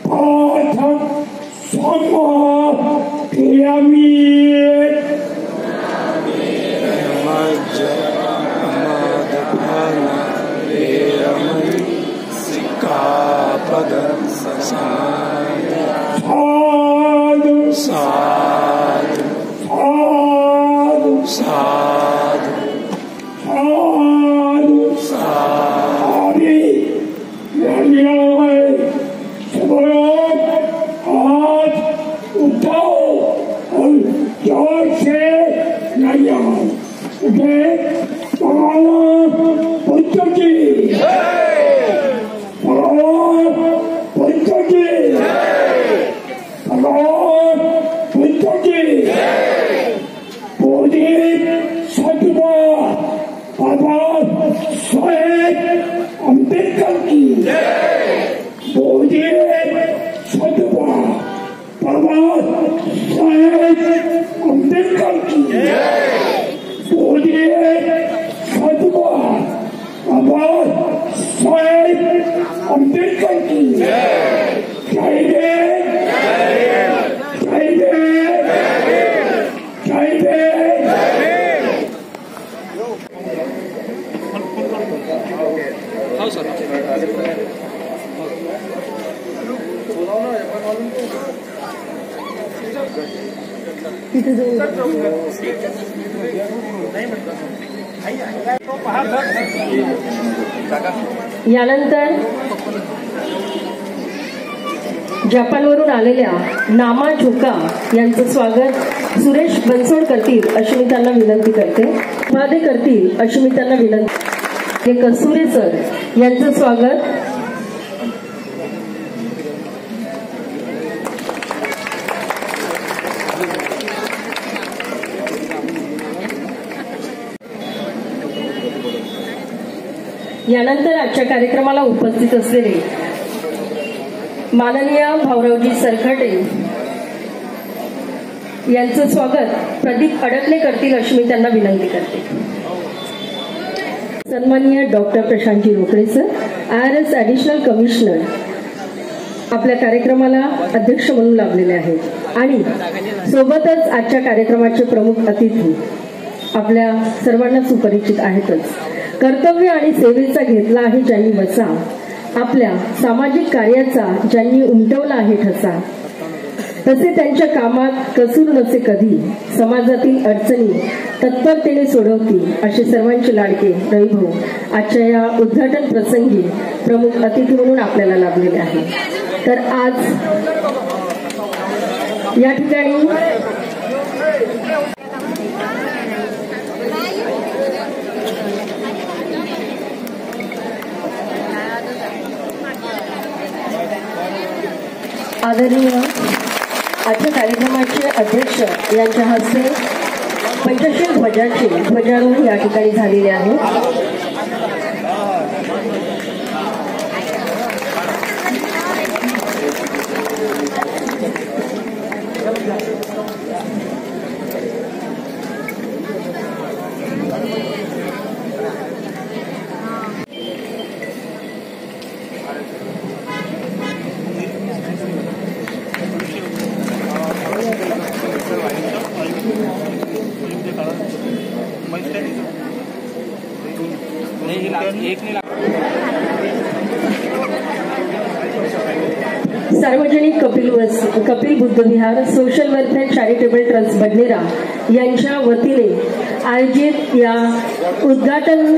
Oh यानंतर जपानवरून आलेल्या नामा झोका यांचं स्वागत सुरेश बनसोड करतील अशी मी त्यांना विनंती करते. वादे करतील अशी मी त्यांना विनंती. कस्तुरे सर यांचं स्वागत. यानंतर आजच्या कार्यक्रमाला उपस्थित असलेले माननीय भाऊरावजी सरखटे यांचं स्वागत प्रदीप अडकले करतील अशी मी त्यांना विनंती करते. सन्माननीय डॉक्टर प्रशांतजी Rokade sir IRS additional commissioner आपल्या कार्यक्रमाला अध्यक्ष म्हणून लाभलेले आहेत आणि सोबतच आजच्या कार्यक्रमाचे प्रमुख अतिथी आपल्या सर्वांना सुपरिचित आहेतच. कर्तव्य आणि सेवेचा घेतला आहे ज्यांनी वसा, आपल्या सामाजिक कार्याचा ज्यांनी उमटवला आहे ठसा, तसे त्यांच्या कामात कसूर नसे कधी, समाजातील अडचणी तत्परतेने सोडवतील असे सर्वांचे लाडके रविभाऊ आजच्या या उद्घाटन प्रसंगी प्रमुख अतिथी म्हणून आपल्याला लाभलेले आहे. तर आज या ठिकाणी आदरणीय आजच्या कार्यक्रमाचे अध्यक्ष यांच्या हस्ते पंचशील ध्वजाचे ध्वजारोहण या ठिकाणी झालेले आहे. सार्वजनिक Kapil Buddha Vihar social welfare charitable trust Badnera यांच्या वतीने आयोजित या उद्घाटन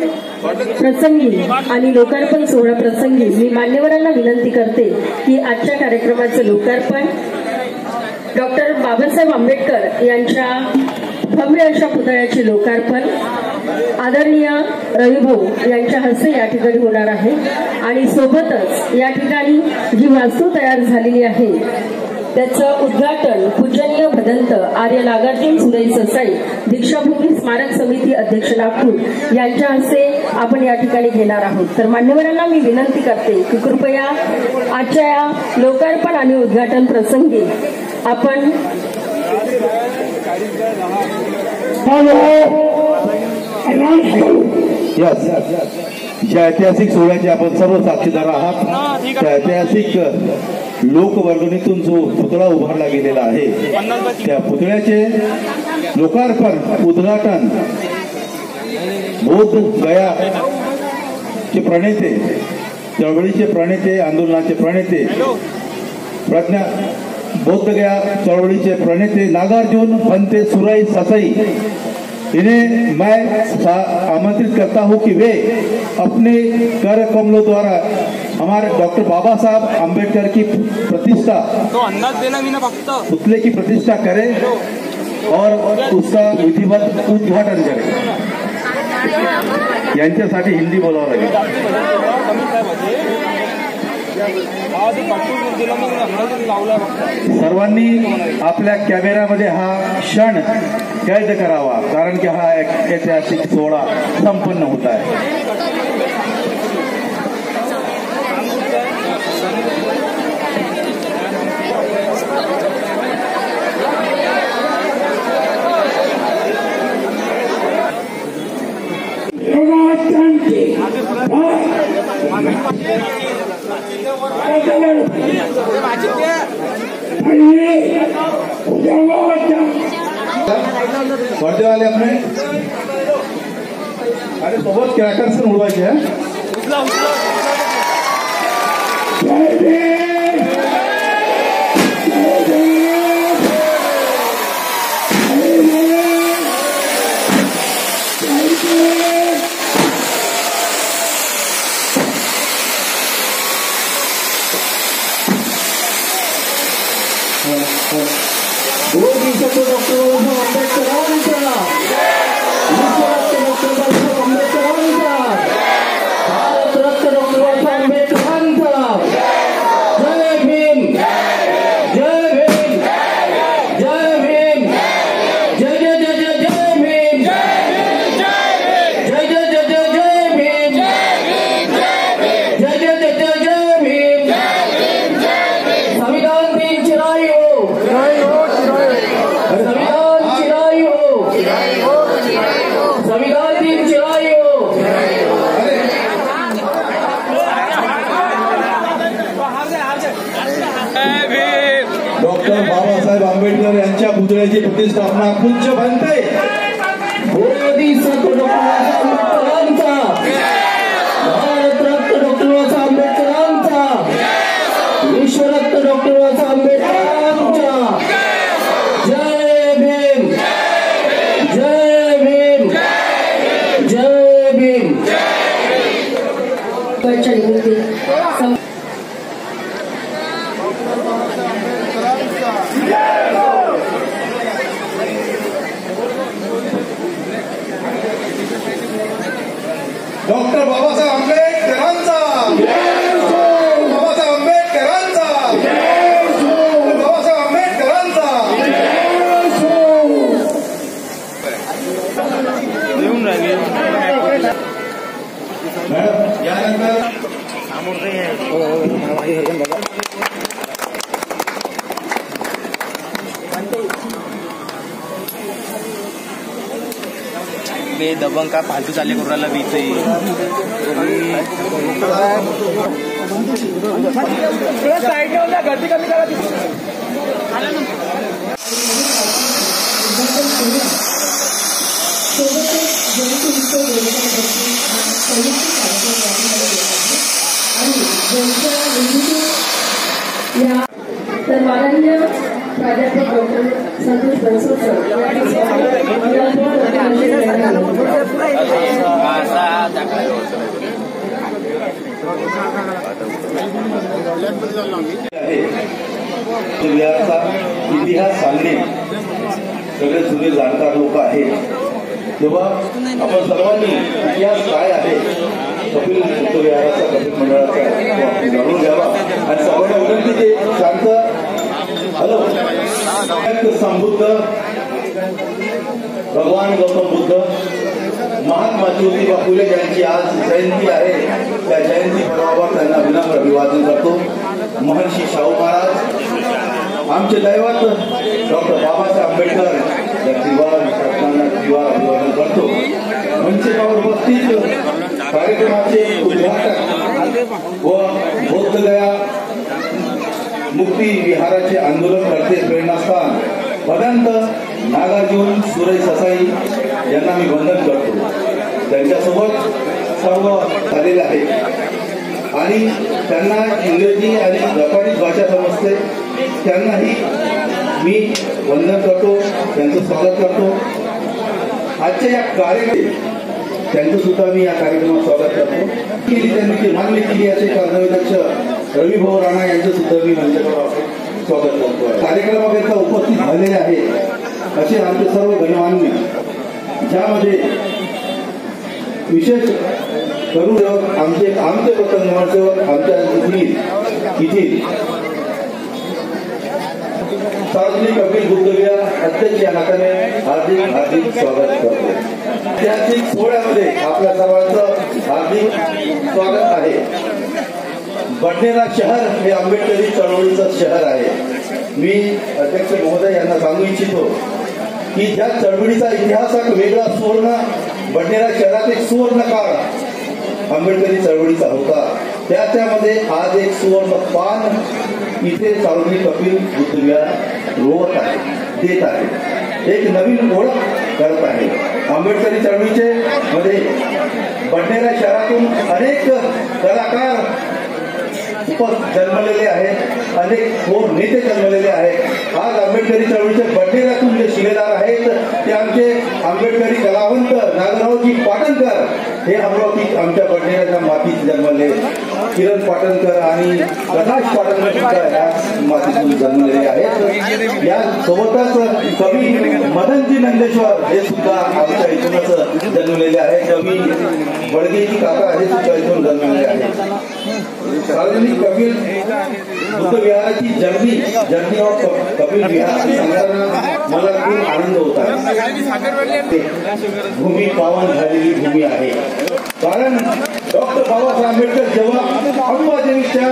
प्रसंगी आणि लोकार्पण सोहळा प्रसंगी मी मान्यवरांना विनंती करते की आजच्या कार्यक्रमाचं लोकार्पण डॉक्टर बाबासाहेब आंबेडकर यांच्या भव्य अशा पुतळ्याचे लोकार्पण आदरणीय रविभाऊ यांच्या हस्ते या ठिकाणी होणार आहे आणि सोबतच या ठिकाणी जी वास्तू तयार झालेली आहे त्याचं उद्घाटन पूजनीय भदंत आर्य नागार्जुन सुरई ससाई दीक्षाभूमी स्मारक समिती अध्यक्ष नागपूर यांच्या हस्ते आपण या ठिकाणी घेणार आहोत. तर मान्यवरांना मी विनंती करते की कृपया आजच्या या लोकार्पण आणि उद्घाटन प्रसंगी आपण ज्या ऐतिहासिक सोहळ्याचे आपण सर्व साक्षीदार आहात त्या ऐतिहासिक लोकवर्गणीतून जो पुतळा उभारला गेलेला आहे त्या पुतळ्याचे लोकार्पण उद्घाटन बोध गया चे प्रणेते चळवळीचे प्रणेते, आंदोलनाचे प्रणेते, प्रज्ञा बौद्धगया चळवळीचे प्रणेते नागार्जुन भंते सुराई ससाई, इन्हें मैं आमंत्रित करता हूं कि वे अपने कर कमलों द्वारा हमारे डॉक्टर बाबा साहब आम्बेडकर की प्रतिष्ठा तो अंदाज देना भी ना फक्त पुतले की प्रतिष्ठा करें और उसका विधिवत उद्घाटन करें। यांच्यासाठी हिंदी बोलावं लागेल। सर्वांनी आपल्या कॅमेऱ्यामध्ये हा क्षण कैद करावा, कारण की हा एक ऐतिहासिक सोहळा संपन्न होत आहे। पर्दे वाले अपने अरे सोबत क्रॅकर्स उडवायचे आहे। डॉक्टर बाबासाहेब आंबेडकर यांच्या पुतळ्याची प्रतिष्ठापना पूज्य भंते बोधी संत आंबेडकरांचा, भारतरत्न डॉक्टर आंबेडकरांचा, विश्वरत्न डॉक्टर आंबेडकरांचा। जय भीम, जय भीम, जय भीम। डॉक्टर बाबासाहेब आंबेडकरांचा, बाबासाहेब आंबेडकरांचा, बाबासाहेब आंबेडकरांचा। येऊन राहिले मॅडम यानंतर बे दबंग का फालतू चाले करून बीच गर्दी कमी करा। तर माननीय प्राध्यापक डॉक्टर संतोष बनसोड सर विहाराचा इतिहास सांगणे सगळे जुने जाणकार लोक आहेत, तेव्हा आपण सर्वांनी इतिहास काय आहे कपिल विहाराचा, कपिल मंडळाचा जाणून घ्यावा। आणि सर्वांना विनंती की शांत हॅलो संबुद्ध भगवान गौतम बुद्ध, महात्मा ज्योतिबा फुले यांची आज जयंती आहे। त्या जयंती पर्वावर त्यांना विनम्र अभिवादन करतो। महर्षी शाहू महाराज आमचे दैवत डॉक्टर बाबासाहेब आंबेडकर या त्रिवार अभिवादन करतो। मंचावर उपस्थित कार्यक्रमाचे उद्घाटक व बौद्धगया मुक्ती विहाराचे आंदोलन करते प्रेरणास्थान भदंत नागार्जुन सुरई ससाई यांना मी वंदन करतो। त्यांच्यासोबत सर्व झालेले आहेत। आणि त्यांना इंग्रजी आणि जपानीज भाषा समजते, त्यांनाही मी वंदन करतो, त्यांचं स्वागत करतो. आजच्या या कार्यक्रमात त्यांचं सुद्धा मी या कार्यक्रमात स्वागत करतो. त्यांनी मान्य केली असे कार्याध्यक्ष रविभाऊ राणा यांचं सुद्धा मी मंचावर स्वागत करतो. कार्यक्रमाकरिता उपस्थित झालेले आहेत असे आमचे सर्व गणमान्य, ज्यामध्ये विशेष करून आमचे प्रथम नगरसेवक आमच्या इथील सार्वजनिक कपिल बुद्धविहार अध्यक्ष या नात्याने हार्दिक हार्दिक स्वागत करतो. ऐतिहासिक सोहळ्यामध्ये आपल्या सर्वांचं हार्दिक स्वागत आहे. बडनेरा शहर हे आंबेडकरी चळवळीचं शहर आहे. मी अध्यक्ष महोदय यांना सांगू इच्छितो की ज्या चळवळीचा इतिहास वेगळा सुवर्ण, बडनेरा शहरात एक सुवर्ण काळ आंबेडकरी चळवळीचा होता. त्यामध्ये आज एक सुवर्ण पान इथे सार्वजनिक कपिल बुद्धविहार रोवत आहे, देत आहे, एक नवीन ओळख करत आहे. आंबेडकरी चळवळीचे मध्ये बडनेरा शहरातून अनेक कलाकार जन्मलेले आहेत, अनेक थोर नेते जन्मलेले आहेत. आज आंबेडकरी चळवळीचे बडनेऱ्यातून जे शिलेदार आहेत ते आमचे आंबेडकरी कलावंत नागरावजी पाटणकर हे अमरावती आमच्या बडनेऱ्याच्या मातीत जन्मले. किरण पाटणकर आणि प्रकाश पाटणकर सुद्धा या मातीतून जन्मलेले आहेत. या सोबतच कवी मदनजी नंदेश्वर हे सुद्धा आमच्या इथूनच जन्मलेले आहेत. कवी बडगेजी काका हे सुद्धा इथून जन्मलेले आहेत. सार्वजनिक कपिल बुद्धविहाराची जर्नी ऑफ कपिल विहार सांगताना मला खूप आनंद होता. भूमी पावन झालेली भूमी आहे, कारण डॉक्टर बाबासाहेब आंबेडकर जेव्हा अंबादेवीच्या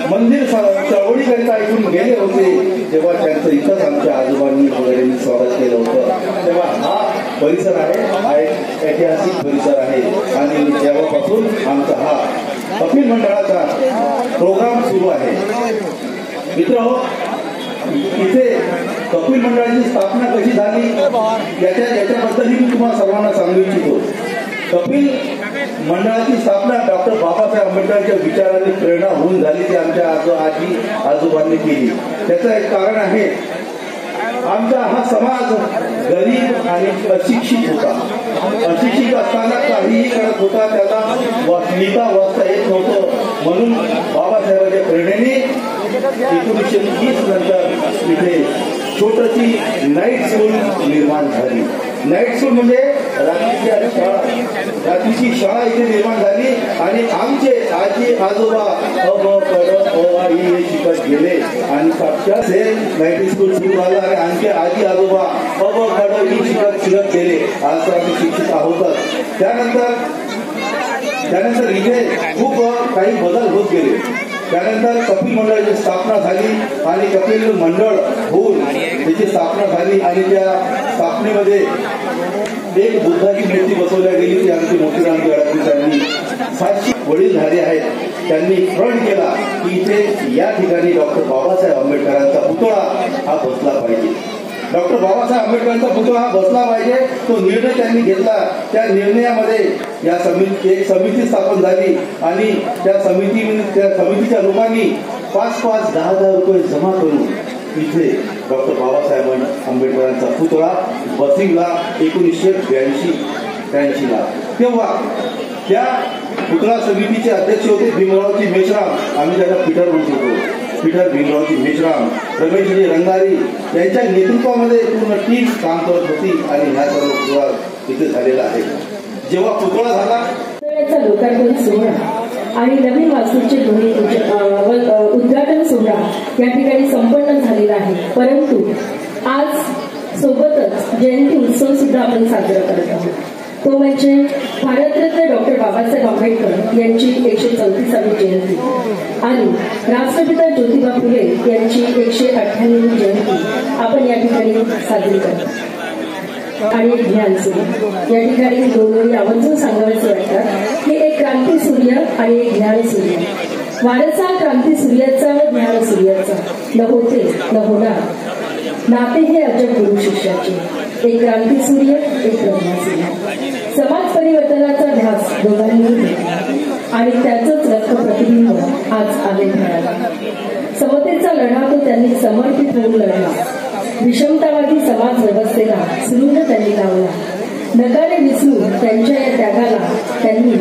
मंदिर चळवळीकरिता इथून गेले होते तेव्हा त्यांचं इथंच आमच्या आजोबांनी वगैरे स्वागत केलं होतं. तेव्हा हा परिसर आहे, हा एक ऐतिहासिक परिसर आहे आणि तेव्हापासून आमचा हा कपिल मंडळाचा प्रोग्राम सुरू आहे. मित्रहो, इथे कपिल मंडळाची स्थापना कशी झाली याच्याबद्दलही मी तुम्हाला सर्वांना सांगू इच्छितो. कपिल मंडळाची स्थापना डॉक्टर बाबासाहेब आंबेडकरांच्या विचाराने प्रेरणा होऊन झाली, ती आमच्या आजी आजोबांनी केली. त्याचं एक कारण आहे, आमचा हा समाज गरीब आणि अशिक्षित होता. अशिक्षित असताना काहीही करत होता, त्याला लिहिता वाचता येत नव्हतं. म्हणून बाबासाहेबांच्या प्रेरणेने 1930 नंतर इथे छोटीशी नाईट स्कूल निर्माण झाली. नाईट स्कूल म्हणजे रात्रीची शाळा इथे निर्माण झाली आणि आमचे आजी आजोबा हे शिकत गेले आणि साक्षात हे नाईट स्कूल सुरू झालं आणि आमचे आजी आजोबा ही शिकत गेले. आज तर आम्ही शिक्षित आहोतच. त्यानंतर इथे खूप काही बदल होत गेले. त्यानंतर कपिल मंडळाची स्थापना झाली आणि कपिल मंडळ होऊन त्याची स्थापना झाली आणि त्या स्थापनेमध्ये एक बुद्धाची मूर्ती बसवल्या गेली. ती आमची मोतीराम गडाखी 700 वडील झाले आहेत. त्यांनी प्रण केला की इथे या ठिकाणी डॉक्टर बाबासाहेब आंबेडकरांचा पुतळा हा बसला पाहिजे. डॉक्टर बाबासाहेब आंबेडकरांचा पुतळा हा बसला पाहिजे, तो निर्णय त्यांनी घेतला. त्या निर्णयामध्ये एक समिती स्थापन झाली आणि त्या समितीच्या लोकांनी 5-5, 10,000 रुपये जमा करून इथे डॉक्टर बाबासाहेब आंबेडकरांचा पुतळा बसविला 1982 ला. तेव्हा त्या पुतळा समितीचे अध्यक्ष होते भीमरावजी मेश्राम, आम्ही त्याला पीटर म्हणत होतो. पीटर भीमरावजी मेश्राम, रमेशजी रंगारी यांच्या नेतृत्वामध्ये पूर्ण टीम काम करत होती आणि ह्या सर्व पुतळा इथे झालेला आहे. जेव्हा पुतळा झाला लोकार्पण सोहळा आणि नवीन वास्तूचे उद्घाटन सोहळा या ठिकाणी संपन्न झालेला आहे. परंतु आज सोबतच जयंती उत्सव सुद्धा आपण साजरा करत आहोत. तो म्हणजे भारतरत्न डॉक्टर बाबासाहेब आंबेडकर यांची 134वी जयंती आणि राष्ट्रपिता ज्योतिबा फुले यांची 198वी जयंती आपण या ठिकाणी साजरी करतो. आणि एक ज्ञान सूर्य या ठिकाणी दोन आवर्जून सांगायचं वाटतं की एक क्रांती सूर्य आणि एक ज्ञान सूर्य. वारसा क्रांती सूर्याचा ज्ञान सूर्याचा, न होते न होणार नाते हे अजब गुरु शिष्याचे. एक क्रांती सूर्य, एक ब्रह्मा सूर्य. समाज परिवर्तनाचा ध्यास दोघांनी घेतला आणि त्याचंच रक्त प्रतिबिंब आज आले मिळाले. समतेचा लढा तो त्यांनी समर्पित होऊन लढला. विषमतावादी समाज व्यवस्थेला सुरुंग त्यांनी लावला. नकारे विसरून त्यांच्या या त्यागाला त्यांनी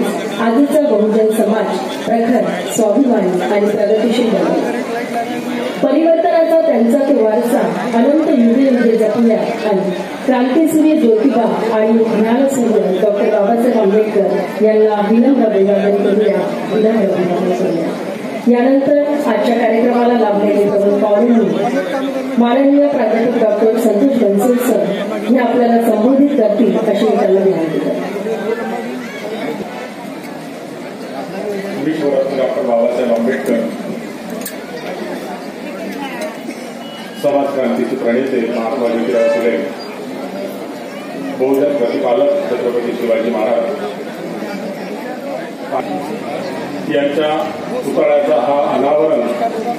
आजचा बहुजन समाज प्रखर, स्वाभिमानी आणि प्रगतिशील बनवला. परिवर्तनाचा त्यांचा तो वारसा अनंत युगे जपल्या आणि क्रांतीसूर्य ज्योतिबा आणि ज्ञानसूर्य डॉक्टर बाबासाहेब आंबेडकर यांना विनम्र अभिवादन करूया. विनम्र अभिवादन करूया. यानंतर आजच्या कार्यक्रमाला लाभलेले प्रमुख पाहुणे माननीय प्राध्यापक डॉक्टर संतोष बनसोड सर हे आपल्याला संबोधित करतील अशी त्यांना विनंती करते. डॉक्टर बाबासाहेब आंबेडकर समाज क्रांतीचे प्रणेते महात्मा ज्योतिराव फुले, बहुजन प्रतिपालक छत्रपती शिवाजी महाराज यांच्या पुतळ्याचा हा अनावरण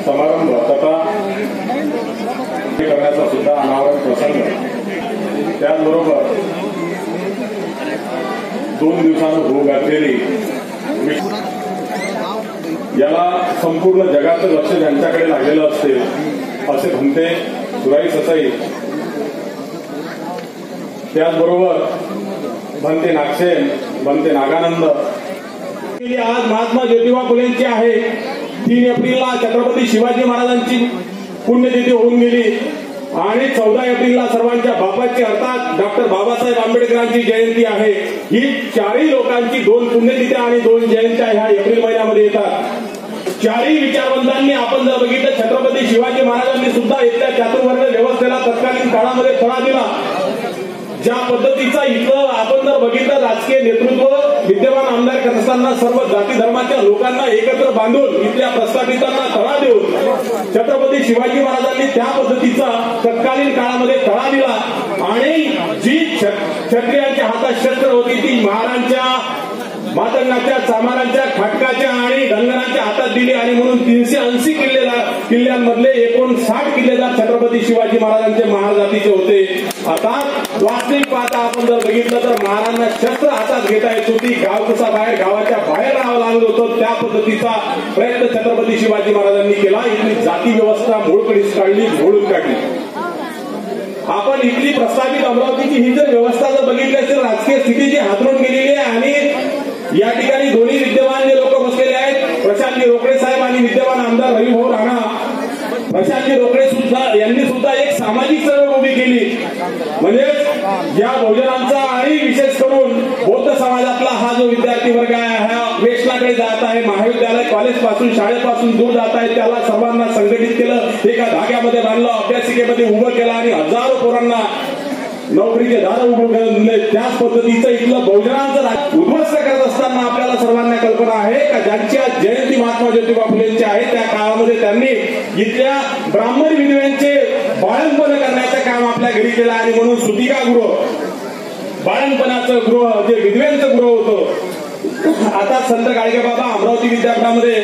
समारंभ तथा करण्याचा सुद्धा अनावरण प्रसंग, त्याचबरोबर 2 दिवसांत होऊ घातलेली याला संपूर्ण जगाचं लक्ष ज्यांच्याकडे लागलेलं असते असे भंते सुराई ससाई, त्याचबरोबर भंते नागसेन, भंते नागानंद. आज महात्मा ज्योतिबा फुलेंची आहे. 3 एप्रिलला छत्रपती शिवाजी महाराजांची पुण्यतिथी होऊन गेली आणि 14 एप्रिलला सर्वांच्या बापाची अर्थात डॉक्टर बाबासाहेब आंबेडकरांची जयंती आहे. ही 4ही लोकांची 2 पुण्यतिथ्या आणि 2 जयंत्या ह्या एप्रिल महिन्यामध्ये येतात. 4ही विचारवंतांनी आपण जर बघितलं, छत्रपती शिवाजी महाराजांनी सुद्धा इथल्या चातुर्वर्ण व्यवस्थेला तत्कालीन काळामध्ये तडा दिला. ज्या पद्धतीचा इथं आपण जर बघितलं, राजकीय नेतृत्व विद्यमान आमदार करत असताना सर्व जाती धर्माच्या लोकांना एकत्र बांधून इथल्या प्रस्थापितांना तडा देऊन छत्रपती शिवाजी महाराजांनी त्या पद्धतीचा तत्कालीन काळामध्ये तडा दिला आणि जी क्षत्रियांच्या हातात शस्त्र होती ती महाराजांच्या मातंगाच्या, चामारांच्या, खाटकाच्या आणि धनगरांच्या हातात दिली आणि म्हणून 380 किल्ल्यांमधले 59 किल्लेदार छत्रपती शिवाजी महाराजांचे महाजातीचे होते. आता वास्तविक पाहता आपण जर बघितलं तर महाराजांना शस्त्र हातात घेता येत होती. गाव कसा बाहेर, गावाच्या बाहेर राहावं लागत होतं. त्या पद्धतीचा प्रयत्न छत्रपती शिवाजी महाराजांनी केला. इथली जाती व्यवस्था मोडकळीस काढली, मोडून काढली. आपण इथली प्रस्तावित अमरावतीची ही जर व्यवस्था जर बघितली असेल, राजकीय स्थिती जी हातरून गेलेली आहे आणि या ठिकाणी दोन्ही विद्यमान जे लोक बसलेले आहेत, प्रशांतजी रोकडे साहेब आणि विद्यमान आमदार हरिभाऊ राणा, प्रशांतजी रोकडे सुद्धा यांनी सुद्धा एक सामाजिक चळवळ उभी केली. म्हणजे या बहुजनांचा आणि विशेष करून बौद्ध समाजातला हा जो विद्यार्थी वर्ग आहे हा वेस्टलाकडे जात आहे, महाविद्यालय कॉलेज पासून शाळेपासून दूर जात आहे, त्याला सर्वांना संघटित केलं, एका धाग्यामध्ये बांधलं, अभ्यासिकेमध्ये उभं केलं आणि हजारो पोरांना नोकरीचे दार उभं करून दिले. त्याच पद्धतीचं इथलं बहुजनांचं उद्ध्वस्त करत असताना आपल्याला सर्वांना कल्पना आहे का ज्यांची आज जयंती महात्मा ज्योतिबा फुलेंची आहे त्या काळामध्ये त्यांनी इथल्या ब्राह्मण विधवेंचे बाळंतपण करण्याचं काम आपल्या घरी केलं आणि म्हणून सुतिकागृह, बाळंतपणाचं गृह जे विधवेंचं गृह होतं. आता संत गाडगेबाबा अमरावती विद्यापीठामध्ये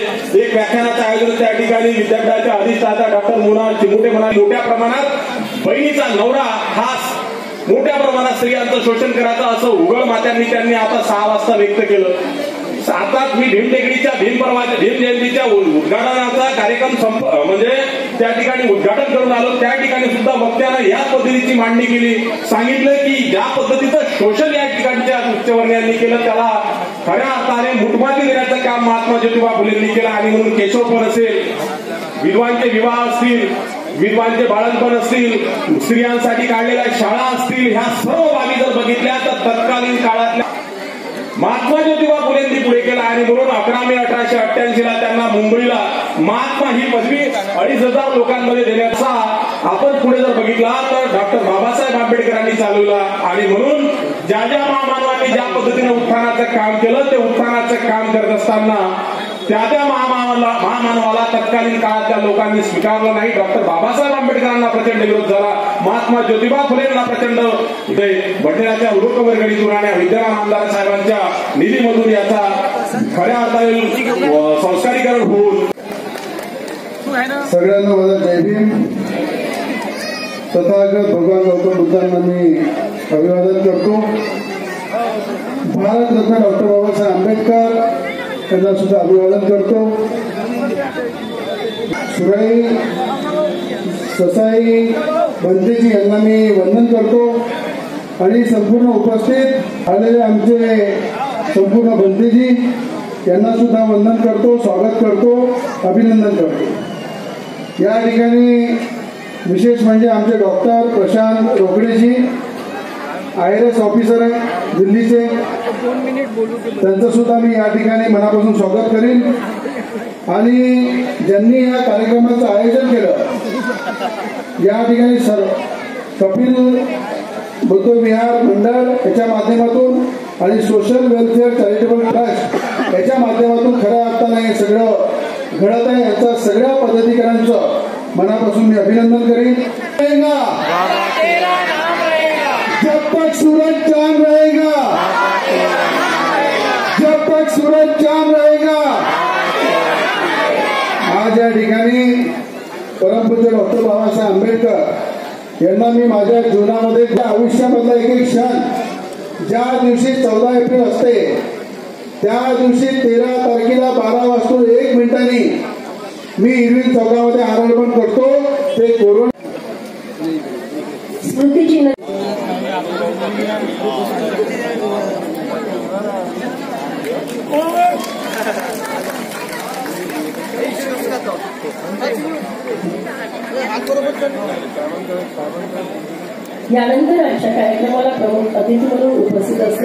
एक व्याख्यानाचं आयोजन त्या ठिकाणी विद्यापीठाच्या अधिष्ठाता डॉक्टर मोना चिमुटे म्हणाले, मोठ्या प्रमाणात बहिणीचा नवरा हा मोठ्या प्रमाणात स्त्रियांचं शोषण करायचं असं उघड मात्यांनी त्यांनी आता 6 वाजता व्यक्त केलं. आताच मी भीमटेकडीच्या भीम जयंतीच्या उद्घाटनाचा कार्यक्रम म्हणजे त्या ठिकाणी उद्घाटन करून आलो. त्या ठिकाणी सुद्धा वक्त्यानं या पद्धतीची मांडणी केली. सांगितलं की ज्या पद्धतीचं शोषण या ठिकाणच्या उच्चवर्णीयांनी केलं त्याला खऱ्या अर्थाने मुठमाती देण्याचं काम महात्मा ज्योतिबा फुलेंनी केलं आणि म्हणून केशवपण असेल, विधवांचे विवाह असतील, विधवांचे बाळंतपण असतील, स्त्रियांसाठी काढलेल्या शाळा असतील, ह्या सर्व बाबी जर बघितल्या तर तत्कालीन काळातल्या महात्मा ज्योतिबा फुलेंनी पुढे केला आणि म्हणून 11 मे 1888 ला त्यांना मुंबईला महात्मा ही पदवी 2,500 लोकांमध्ये देण्याचा आपण पुढे जर बघितला तर डॉक्टर बाबासाहेब आंबेडकरांनी चालवला आणि म्हणून ज्या ज्या महामानवांनी ज्या पद्धतीने उत्थानाचं काम केलं ते उत्थानाचं काम करत असताना त्या महामानवाला तत्कालीन काळातल्या लोकांनी स्वीकारलं नाही. डॉक्टर बाबासाहेब आंबेडकरांना प्रचंड विरोध झाला. महात्मा ज्योतिबा फुलेंना प्रचंड भंडाऱ्याच्या वृक्षवर्गणीतून आणि विद्यमान आमदार साहेबांच्या निधीमधून याचा खऱ्या अर्थाने संस्कारीकरण होऊन. सगळ्यांना माझा जय भीम. तथागत भगवान गौतम बुद्धांना मी अभिवादन करतो. भारतरत्न डॉक्टर बाबासाहेब आंबेडकर त्यांना सुद्धा अभिवादन करतो. सुराई ससाई बनतेजी यांना मी वंदन करतो आणि संपूर्ण उपस्थित आलेले आमचे संपूर्ण बनतेजी यांना सुद्धा वंदन करतो, स्वागत करतो, अभिनंदन करतो. या ठिकाणी विशेष म्हणजे आमचे डॉक्टर प्रशांत रोकडेजी IRS ऑफिसर आहे दिल्लीचे, त्यांचं सुद्धा मी या ठिकाणी मनापासून स्वागत करीन. आणि ज्यांनी या कार्यक्रमाचं आयोजन केलं या ठिकाणी कपिल बुद्ध विहार मंडळ याच्या माध्यमातून आणि सोशल वेलफेअर चॅरिटेबल ट्रस्ट याच्या माध्यमातून खऱ्या अर्थाने हे सगळं घडत आहे. याचा सगळ्या पदाधिकाऱ्यांचं मनापासून मी अभिनंदन करीन. जब तक सूरज चांद रहेगा, जब तक सूरज चांद रहेगा. आज या ठिकाणी परमपूज्य डॉक्टर बाबासाहेब आंबेडकर यांना मी माझ्या जीवनामध्ये आयुष्यामधला एक एक क्षण ज्या दिवशी 14 एप्रिल असते त्या दिवशी 13 तारखेला 12:01 मी इरविन चौकामध्ये आरोपण करतो. ते कोरोना स्मृतिचिन्ह यानंतर आजच्या कार्यक्रमाला प्रमुख अतिथी म्हणून उपस्थित असले